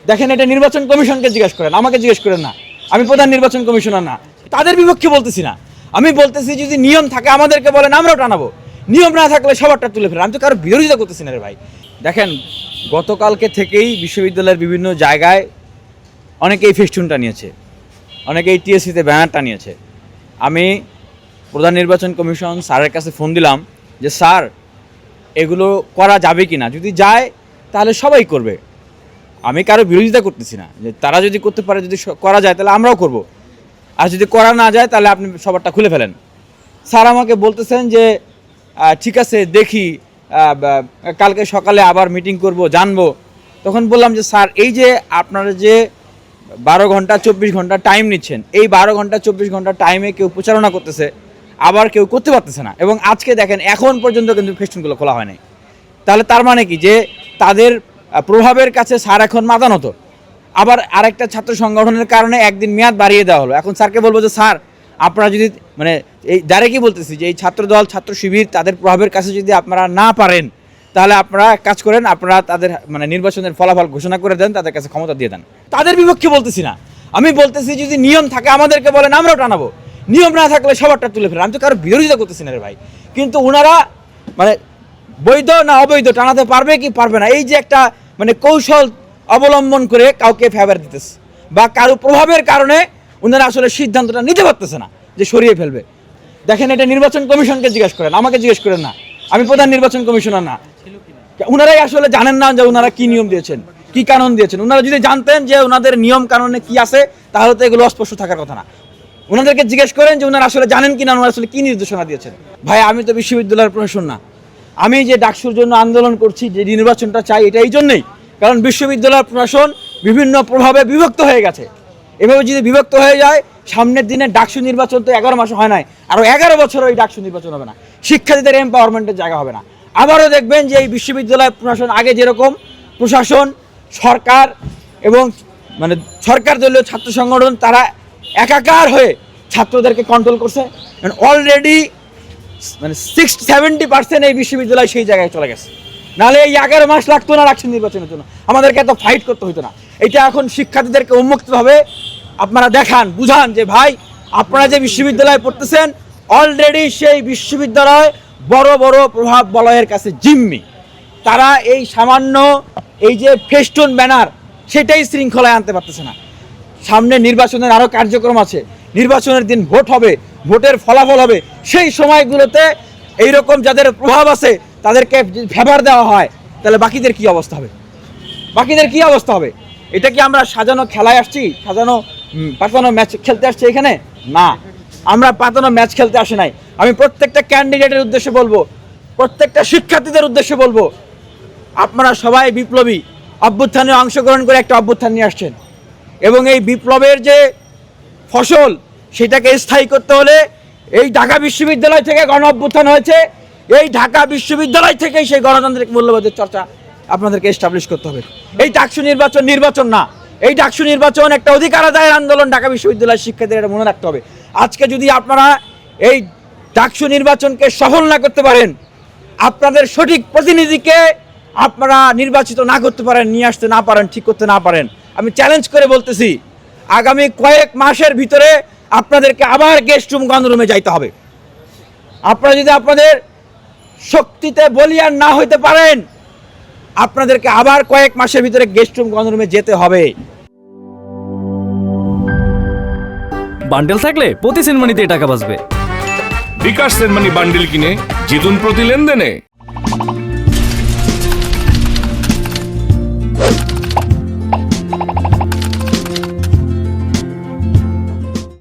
দেখেন, এটা নির্বাচন কমিশনকে জিজ্ঞেস করেন, আমাকে জিজ্ঞেস করেন না। আমি প্রধান নির্বাচন কমিশনার না, তাদের বিপক্ষে বলতেছি না। আমি বলতেছি যদি নিয়ম থাকে আমাদেরকে বলেন, আমরাও টানাবো। নিয়ম না থাকলে সবারটা তুলে ফেলেন। আমি তো কারো বিরোধিতা করতেছি না রে ভাই। দেখেন, গতকালকে থেকেই বিশ্ববিদ্যালয়ের বিভিন্ন জায়গায় অনেকেই ফেস্টুন টানিয়েছে, অনেকেই টিএসসিতে ব্যানার টানিয়েছে। আমি প্রধান নির্বাচন কমিশন স্যারের কাছে ফোন দিলাম যে স্যার, এগুলো করা যাবে কি না, যদি যায় তাহলে সবাই করবে। আমি কারো বিরোধিতা করতেছি না, যে তারা যদি করতে পারে, যদি করা যায় তাহলে আমরাও করব, আর যদি করা না যায় তাহলে আপনি সবারটা খুলে ফেলেন। স্যার আমাকে বলতেছেন যে ঠিক আছে দেখি, কালকে সকালে আবার মিটিং করব, জানবো। তখন বললাম যে স্যার, এই যে আপনারা যে 12 ঘন্টা 24 ঘন্টা টাইম নিচ্ছেন, এই 12 ঘন্টা 24 ঘন্টা টাইমে কেউ প্রচারণা করতেছে, আবার কেউ করতে পারতেছে না, এবং আজকে দেখেন এখন পর্যন্ত কিন্তু ফেস্টুনগুলো খোলা হয় নাই। তাহলে তার মানে কি, যে তাদের প্রভাবের কাছে স্যার এখন মাথা নত। আবার আরেকটা ছাত্র সংগঠনের কারণে একদিন মেয়াদ বাড়িয়ে দেওয়া হলো। এখন স্যারকে বলবো যে স্যার, আপনারা যদি মানে এই ডাইরেক্টই বলতেছি যে এই ছাত্রদল, ছাত্র শিবির, তাদের প্রভাবের কাছে যদি আপনারা না পারেন, তাহলে আপনারা কাজ করেন, আপনারা তাদের মানে নির্বাচনের ফলাফল ঘোষণা করে দেন, তাদের কাছে ক্ষমতা দিয়ে দেন। তাদের বিপক্ষে বলতেছি না। আমি বলতেছি যদি নিয়ম থাকে আমাদেরকে বলেন, আমরাও টানাবো। নিয়ম না থাকলে সবারটা তুলে ফেলেন। আমি তো কারো বিরোধিতা করতেছি না রে ভাই। কিন্তু ওনারা মানে বৈধ না অবৈধ টানাতে পারবে কি পারবে না, এই যে একটা মানে কৌশল অবলম্বন করে কাউকে ফেভার দিতেছে, বা কারো প্রভাবের কারণে ওনারা আসলে সিদ্ধান্তটা নিতে পারতেছে না যে সরিয়ে ফেলবে। দেখেন, এটা নির্বাচন কমিশনকে জিজ্ঞেস করেন, আমাকে জিজ্ঞেস করেন না। আমি প্রধান নির্বাচন কমিশনার না। ওনারাই আসলে জানেন না যে ওনারা কি নিয়ম দিয়েছেন, কি কানুন দিয়েছেন। ওনারা যদি জানতেন যে ওনাদের নিয়ম কানুনে কি আছে, তাহলে তো এগুলো অস্পষ্ট থাকার কথা না। ওনাদেরকে জিজ্ঞেস করেন যে ওনারা আসলে জানেন কি না, ওনারা আসলে কি নির্দেশনা দিয়েছেন। ভাই, আমি তো বিশ্ববিদ্যালয়ের প্রশাসন না। আমি যে ডাকসুর জন্য আন্দোলন করছি, যে নির্বাচনটা চাই, এটা এই জন্যই, কারণ বিশ্ববিদ্যালয়ের প্রশাসন বিভিন্ন প্রভাবে বিভক্ত হয়ে গেছে। এভাবে যদি বিভক্ত হয়ে যায়, সামনের দিনে ডাকসু নির্বাচন তো 11 মাস হয় নাই, আরও 11 বছর ওই ডাকসু নির্বাচন হবে না, শিক্ষার্থীদের এম্পাওয়ারমেন্টের জায়গা হবে না। আবারও দেখবেন যে এই বিশ্ববিদ্যালয় প্রশাসন আগে যেরকম প্রশাসন, সরকার এবং মানে সরকার দলীয় ছাত্র সংগঠন, তারা একাকার হয়ে ছাত্রদেরকে কন্ট্রোল করছে। অলরেডি মানে 60-70% এই বিশ্ববিদ্যালয় সেই জায়গায় চলে গেছে। নাহলে এই 11 মাস লাগতো না ডাকসু নির্বাচনের জন্য, আমাদেরকে এত ফাইট করতে হতো না। এটা এখন শিক্ষার্থীদেরকে উন্মুক্তভাবে আপনারা দেখান, বুঝান যে ভাই, আপনারা যে বিশ্ববিদ্যালয়ে পড়তেছেন, অলরেডি সেই বিশ্ববিদ্যালয় বড় বড় প্রভাব বলয়ের কাছে জিম্মি। তারা এই সামান্য এই যে ফেস্টুন ব্যানার, সেটাই শৃঙ্খলায় আনতে পারতেছে না। সামনে নির্বাচনের আরও কার্যক্রম আছে, নির্বাচনের দিন ভোট হবে, ভোটের ফলাফল হবে, সেই সময়গুলোতে এইরকম যাদের প্রভাব আছে তাদেরকে ফেভার দেওয়া হয়, তাহলে বাকিদের কি অবস্থা হবে? বাকিদের কি অবস্থা হবে? এটা কি আমরা সাজানো খেলায় আসছি, সাজানো পাতানো ম্যাচ খেলতে আসছি এখানে? না, আমরা পাতানো ম্যাচ খেলতে আসি নাই। আমি প্রত্যেকটা ক্যান্ডিডেটের উদ্দেশ্যে বলবো, প্রত্যেকটা শিক্ষার্থীদের উদ্দেশ্যে বলবো, আপনারা সবাই বিপ্লবী অভ্যুত্থানে অংশগ্রহণ করে একটা অভ্যুত্থান নিয়ে আসছেন, এবং এই বিপ্লবের যে ফসল, সেটাকে স্থায়ী করতে হলে এই ঢাকা বিশ্ববিদ্যালয় থেকে গণ অভ্যুত্থান হয়েছে, এই ঢাকা বিশ্ববিদ্যালয় থেকেই সেই গণতান্ত্রিক মূল্যবোধের চর্চা আপনাদেরকে এস্টাবলিশ করতে হবে। এই ডাকসু নির্বাচন না, এই ডাকসু নির্বাচন একটা অধিকার আদায়ের আন্দোলন। ঢাকা বিশ্ববিদ্যালয়ের শিক্ষার্থীদের এটা মনে রাখতে হবে। আজকে যদি আপনারা এই ডাকসু নির্বাচনকে সফল না করতে পারেন, আপনাদের সঠিক প্রতিনিধিকে আপনারা নির্বাচিত না করতে পারেন, নিয়ে আসতে না পারেন, ঠিক করতে না পারেন, আমি চ্যালেঞ্জ করে বলতেছি, আগামী কয়েক মাসের ভিতরে আপনাদেরকে আবার গেস্ট রুম, গণরুমে যাইতে হবে। আপনারা যদি আপনাদের শক্তিতে বলিয়ান না হইতে পারেন, আপনাদেরকে আবার কয়েক মাসের ভিতরে গেস্ট রুম, গণরুমে যেতে হবে। বান্ডেল থাকলে প্রতি সেনমানিতে টাকা বাঁচবে। বিকাশ সেনমানি বান্ডেল কিনে জিতুন প্রতি লেনদেনে।